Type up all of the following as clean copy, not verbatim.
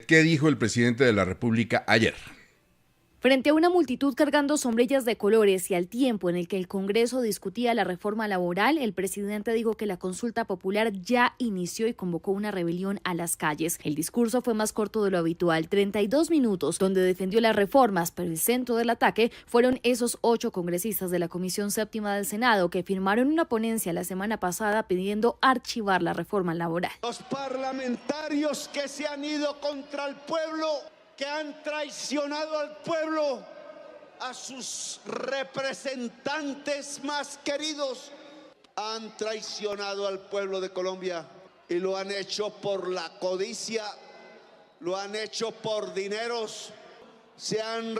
qué dijo el presidente de la República ayer. Frente a una multitud cargando sombrillas de colores y al tiempo en el que el Congreso discutía la reforma laboral, el presidente dijo que la consulta popular ya inició y convocó una rebelión a las calles. El discurso fue más corto de lo habitual, 32 minutos, donde defendió las reformas, pero el centro del ataque fueron esos 8 congresistas de la Comisión Séptima del Senado que firmaron una ponencia la semana pasada pidiendo archivar la reforma laboral. Los parlamentarios que se han ido contra el pueblo, que han traicionado al pueblo, a sus representantes más queridos, han traicionado al pueblo de Colombia y lo han hecho por la codicia, lo han hecho por dineros, se han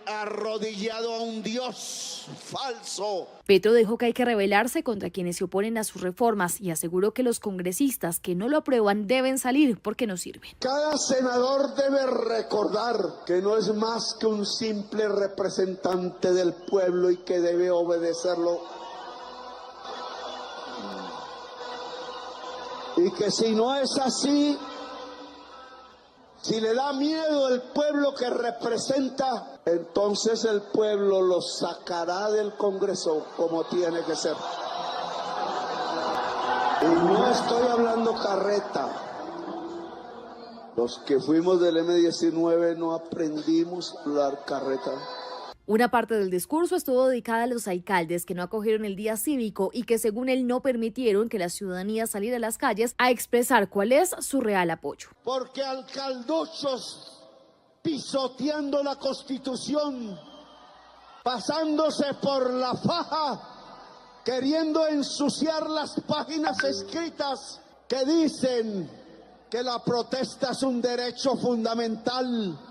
arrodillado a un Dios falso. Petro dijo que hay que rebelarse contra quienes se oponen a sus reformas y aseguró que los congresistas que no lo aprueban deben salir porque no sirven. Cada senador debe recordar que no es más que un simple representante del pueblo y que debe obedecerlo. Y que si no es así, si le da miedo el pueblo que representa, entonces el pueblo lo sacará del Congreso como tiene que ser. Y no estoy hablando carreta. Los que fuimos del M19 no aprendimos a hablar carreta. Una parte del discurso estuvo dedicada a los alcaldes que no acogieron el día cívico y que según él no permitieron que la ciudadanía saliera a las calles a expresar cuál es su real apoyo. Porque alcalduchos pisoteando la Constitución, pasándose por la faja, queriendo ensuciar las páginas escritas que dicen que la protesta es un derecho fundamental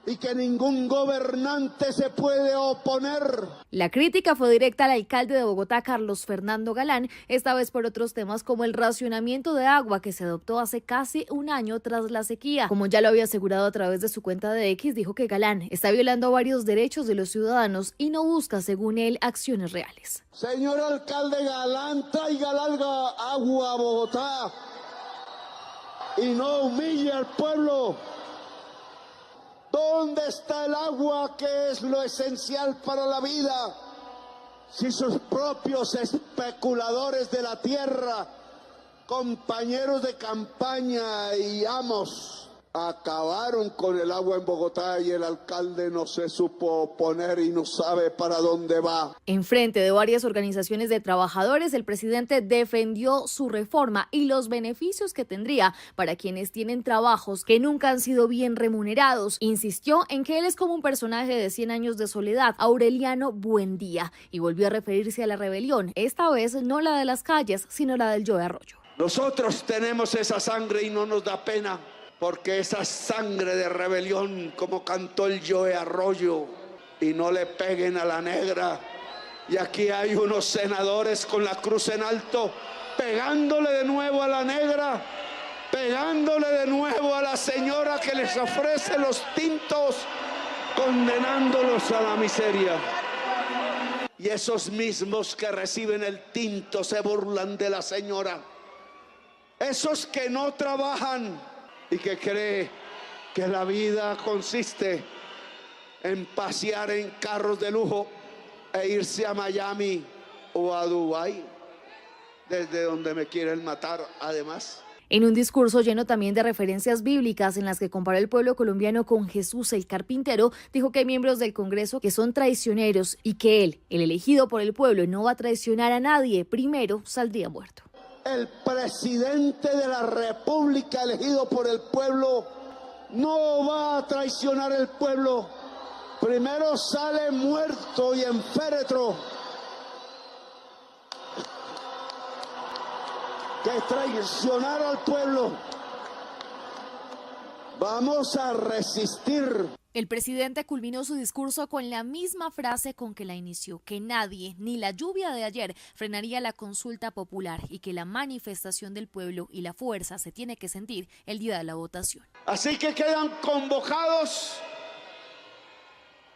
y que ningún gobernante se puede oponer. La crítica fue directa al alcalde de Bogotá, Carlos Fernando Galán, esta vez por otros temas como el racionamiento de agua que se adoptó hace casi un año tras la sequía. Como ya lo había asegurado a través de su cuenta de X, dijo que Galán está violando varios derechos de los ciudadanos y no busca, según él, acciones reales. Señor alcalde Galán, traiga larga agua a Bogotá y no humille al pueblo. ¿Dónde está el agua, que es lo esencial para la vida? Si sus propios especuladores de la tierra, compañeros de campaña y amos, acabaron con el agua en Bogotá y el alcalde no se supo oponer y no sabe para dónde va. En frente de varias organizaciones de trabajadores, el presidente defendió su reforma y los beneficios que tendría para quienes tienen trabajos que nunca han sido bien remunerados. Insistió en que él es como un personaje de 100 años de soledad, Aureliano Buendía, y volvió a referirse a la rebelión, esta vez no la de las calles, sino la del Joe Arroyo. Nosotros tenemos esa sangre y no nos da pena, porque esa sangre de rebelión, como cantó el Joe Arroyo, y no le peguen a la negra. Y aquí hay unos senadores con la cruz en alto, pegándole de nuevo a la negra, pegándole de nuevo a la señora que les ofrece los tintos, condenándolos a la miseria. Y esos mismos que reciben el tinto se burlan de la señora. Esos que no trabajan y que cree que la vida consiste en pasear en carros de lujo e irse a Miami o a Dubái, desde donde me quieren matar además. En un discurso lleno también de referencias bíblicas en las que comparó el pueblo colombiano con Jesús el carpintero, dijo que hay miembros del Congreso que son traicioneros y que él, el elegido por el pueblo, no va a traicionar a nadie, primero saldría muerto. El presidente de la República elegido por el pueblo no va a traicionar al pueblo. Primero sale muerto y en féretro. Que traicionar al pueblo. Vamos a resistir. El presidente culminó su discurso con la misma frase con que la inició, que nadie, ni la lluvia de ayer, frenaría la consulta popular y que la manifestación del pueblo y la fuerza se tiene que sentir el día de la votación. Así que quedan convocados.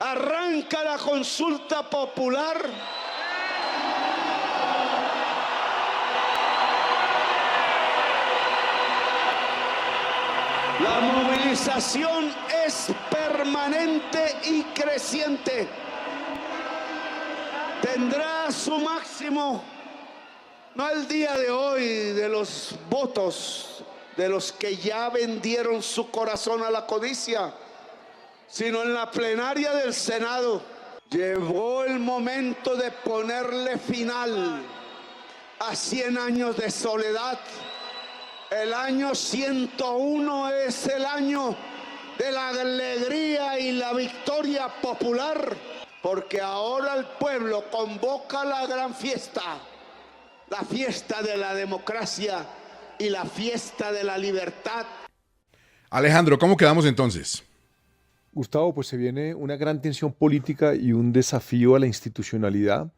Arranca la consulta popular. La movilización movilización es permanente y creciente. Tendrá su máximo, no el día de hoy de los votos de los que ya vendieron su corazón a la codicia, sino en la plenaria del Senado. Llegó el momento de ponerle final a 100 años de soledad. El año 101 es el año de la alegría y la victoria popular, porque ahora el pueblo convoca la gran fiesta, la fiesta de la democracia y la fiesta de la libertad. Alejandro, ¿cómo quedamos entonces? Gustavo, pues se viene una gran tensión política y un desafío a la institucionalidad.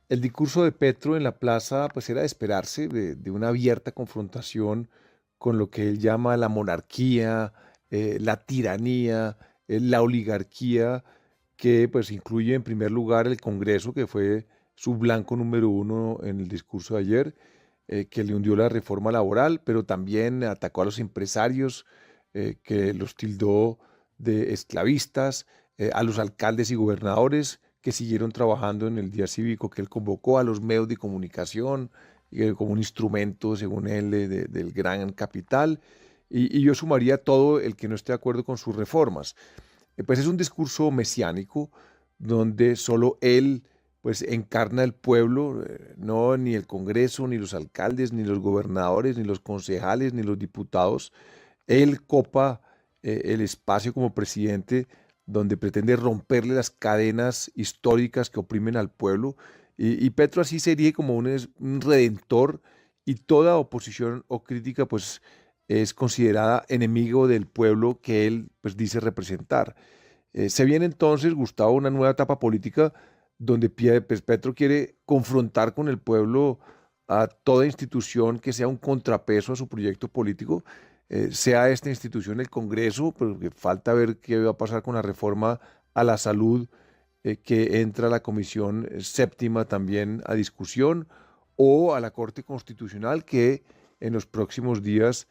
El discurso de Petro en la plaza pues era de esperarse de una abierta confrontación con lo que él llama la monarquía, la tiranía, la oligarquía, que pues incluye en primer lugar el Congreso, que fue su blanco número uno en el discurso de ayer, que le hundió la reforma laboral, pero también atacó a los empresarios, que los tildó de esclavistas, a los alcaldes y gobernadores que siguieron trabajando en el día cívico que él convocó, a los medios de comunicación como un instrumento, según él, del gran capital, y yo sumaría todo el que no esté de acuerdo con sus reformas. Pues es un discurso mesiánico donde solo él pues encarna el pueblo, no ni el Congreso, ni los alcaldes, ni los gobernadores, ni los concejales, ni los diputados. Él copa el espacio como presidente donde pretende romperle las cadenas históricas que oprimen al pueblo, y Petro así sería como un redentor, y toda oposición o crítica pues es considerada enemigo del pueblo que él pues dice representar. Se viene entonces, Gustavo, una nueva etapa política donde pues, Petro quiere confrontar con el pueblo a toda institución que sea un contrapeso a su proyecto político, sea esta institución el Congreso, pero que falta ver qué va a pasar con la reforma a la salud, que entra a la Comisión Séptima también a discusión, o a la Corte Constitucional, que en los próximos días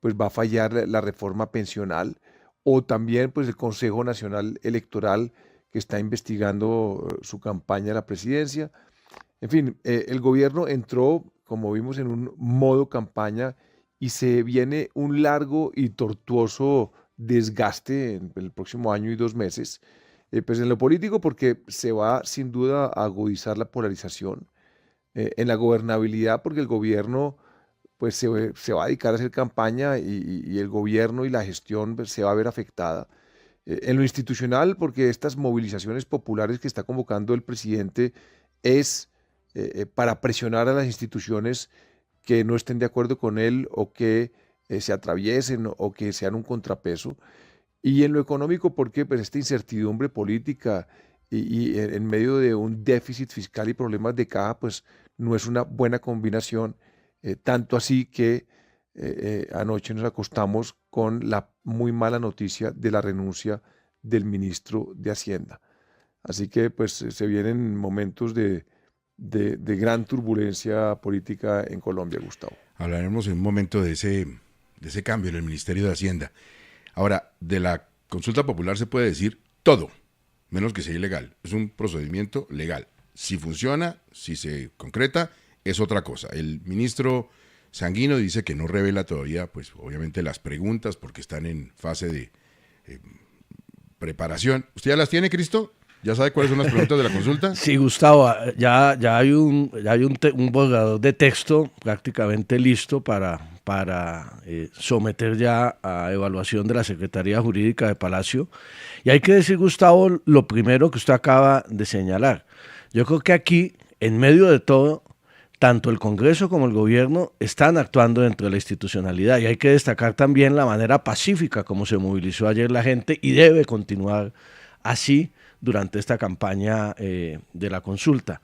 pues, va a fallar la reforma pensional, o también pues, el Consejo Nacional Electoral, que está investigando su campaña a la presidencia. En fin, el gobierno entró, como vimos, en un modo campaña, y se viene un largo y tortuoso desgaste en el próximo año y 2 meses, pues en lo político, porque se va sin duda a agudizar la polarización, en la gobernabilidad, porque el gobierno pues se va a dedicar a hacer campaña, y el gobierno y la gestión pues, se va a ver afectada. En lo institucional, porque estas movilizaciones populares que está convocando el presidente es para presionar a las instituciones que no estén de acuerdo con él, o que se atraviesen, o que sean un contrapeso. Y en lo económico, porque pues, esta incertidumbre política y en medio de un déficit fiscal y problemas de caja, pues no es una buena combinación, tanto así que anoche nos acostamos con la muy mala noticia de la renuncia del ministro de Hacienda. Así que pues se vienen momentos de gran turbulencia política en Colombia, Gustavo. Hablaremos en un momento de ese cambio en el Ministerio de Hacienda. Ahora, de la consulta popular se puede decir todo, menos que sea ilegal. Es un procedimiento legal. Si funciona, si se concreta, es otra cosa. El ministro Sanguino dice que no revela todavía, pues obviamente las preguntas, porque están en fase de preparación. ¿Usted ya las tiene, Cristo? ¿Ya sabe cuáles son las preguntas de la consulta? Sí, Gustavo, ya hay un borrador de texto prácticamente listo para someter ya a evaluación de la Secretaría Jurídica de Palacio. Y hay que decir, Gustavo, lo primero que usted acaba de señalar. Yo creo que aquí, en medio de todo, tanto el Congreso como el gobierno están actuando dentro de la institucionalidad, y hay que destacar también la manera pacífica como se movilizó ayer la gente, y debe continuar así durante esta campaña de la consulta.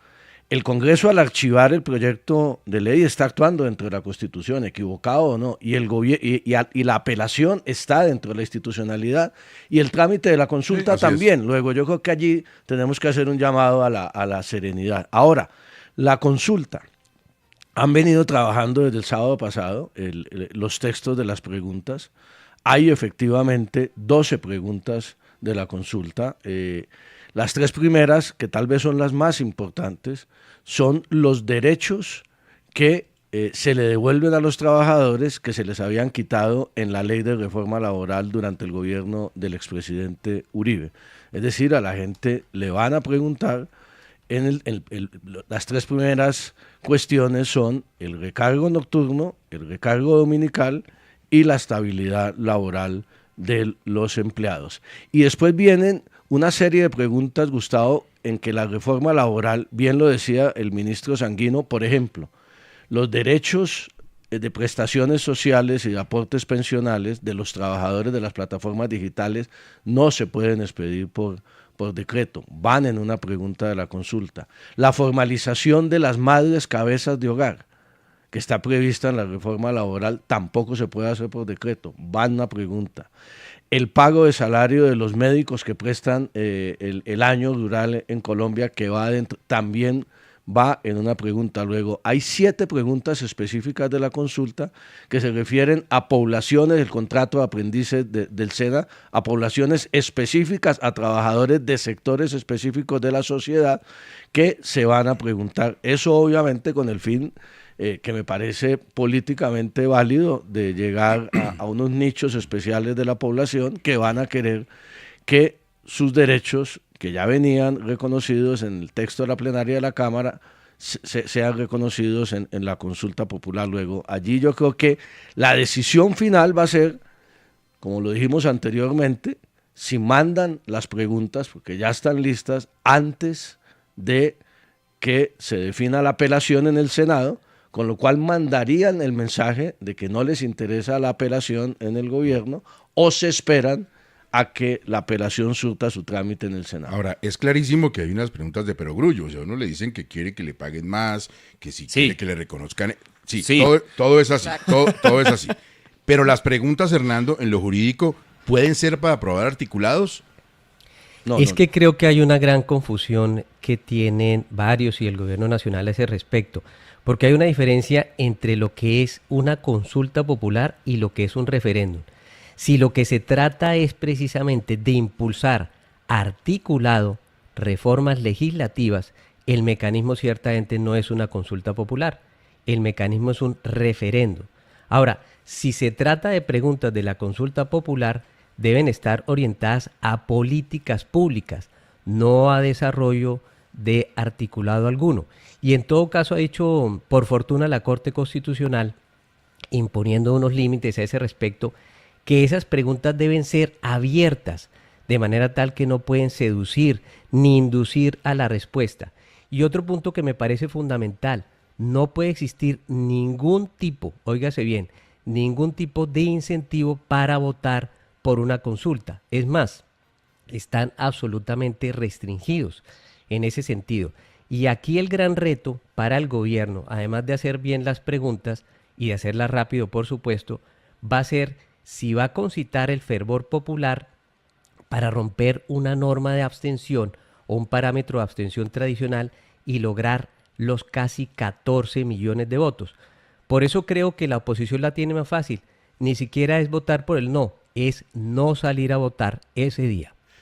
El Congreso, al archivar el proyecto de ley, está actuando dentro de la Constitución, equivocado o no, y la apelación está dentro de la institucionalidad, y el trámite de la consulta también. Luego yo creo que allí tenemos que hacer un llamado a la serenidad. Ahora, la consulta. Han venido trabajando desde el sábado pasado los textos de las preguntas. hay efectivamente 12 preguntas de la consulta. Las 3 primeras, que tal vez son las más importantes, son los derechos que se le devuelven a los trabajadores que se les habían quitado en la ley de reforma laboral durante el gobierno del expresidente Uribe. Es decir, a la gente le van a preguntar, las 3 primeras cuestiones son el recargo nocturno, el recargo dominical y la estabilidad laboral de los empleados. Y después vienen una serie de preguntas, Gustavo, en que la reforma laboral, bien lo decía el ministro Sanguino, por ejemplo, los derechos de prestaciones sociales y de aportes pensionales de los trabajadores de las plataformas digitales no se pueden expedir por decreto, van en una pregunta de la consulta. La formalización de las madres cabezas de hogar, que está prevista en la reforma laboral, tampoco se puede hacer por decreto, va en una pregunta. El pago de salario de los médicos que prestan el año rural en Colombia, que va adentro, también va en una pregunta. Luego, hay 7 preguntas específicas de la consulta que se refieren a poblaciones, el contrato de aprendices del SENA, a poblaciones específicas, a trabajadores de sectores específicos de la sociedad que se van a preguntar. Eso obviamente con el fin que me parece políticamente válido de llegar a unos nichos especiales de la población que van a querer que sus derechos, que ya venían reconocidos en el texto de la plenaria de la Cámara, sean reconocidos en la consulta popular. Luego, allí yo creo que la decisión final va a ser, como lo dijimos anteriormente, si mandan las preguntas, porque ya están listas, antes de que se defina la apelación en el Senado, con lo cual mandarían el mensaje de que no les interesa la apelación en el gobierno, o se esperan a que la apelación surta su trámite en el Senado. Ahora, es clarísimo que hay unas preguntas de perogrullo. O sea, a uno le dicen que quiere que le paguen más, que si quiere que le reconozcan. Sí. Todo es así, todo es así. Pero las preguntas, Hernando, en lo jurídico, ¿pueden ser para aprobar articulados? Que creo que hay una gran confusión que tienen varios y el gobierno nacional a ese respecto, porque hay una diferencia entre lo que es una consulta popular y lo que es un referéndum. Si lo que se trata es precisamente de impulsar articulado reformas legislativas, el mecanismo ciertamente no es una consulta popular, el mecanismo es un referéndum. Ahora, si se trata de preguntas de la consulta popular, deben estar orientadas a políticas públicas, no a desarrollo de articulado alguno. Y en todo caso ha dicho, por fortuna, la Corte Constitucional, imponiendo unos límites a ese respecto, que esas preguntas deben ser abiertas, de manera tal que no pueden seducir ni inducir a la respuesta. Y otro punto que me parece fundamental, no puede existir ningún tipo, óigase bien, ningún tipo de incentivo para votar por una consulta. Es más, están absolutamente restringidos en ese sentido. Y aquí el gran reto para el gobierno, además de hacer bien las preguntas y de hacerlas rápido, por supuesto, va a ser si va a concitar el fervor popular para romper una norma de abstención o un parámetro de abstención tradicional y lograr los casi 14 millones de votos. Por eso creo que la oposición la tiene más fácil. Ni siquiera es votar por el no, es no salir a votar ese día.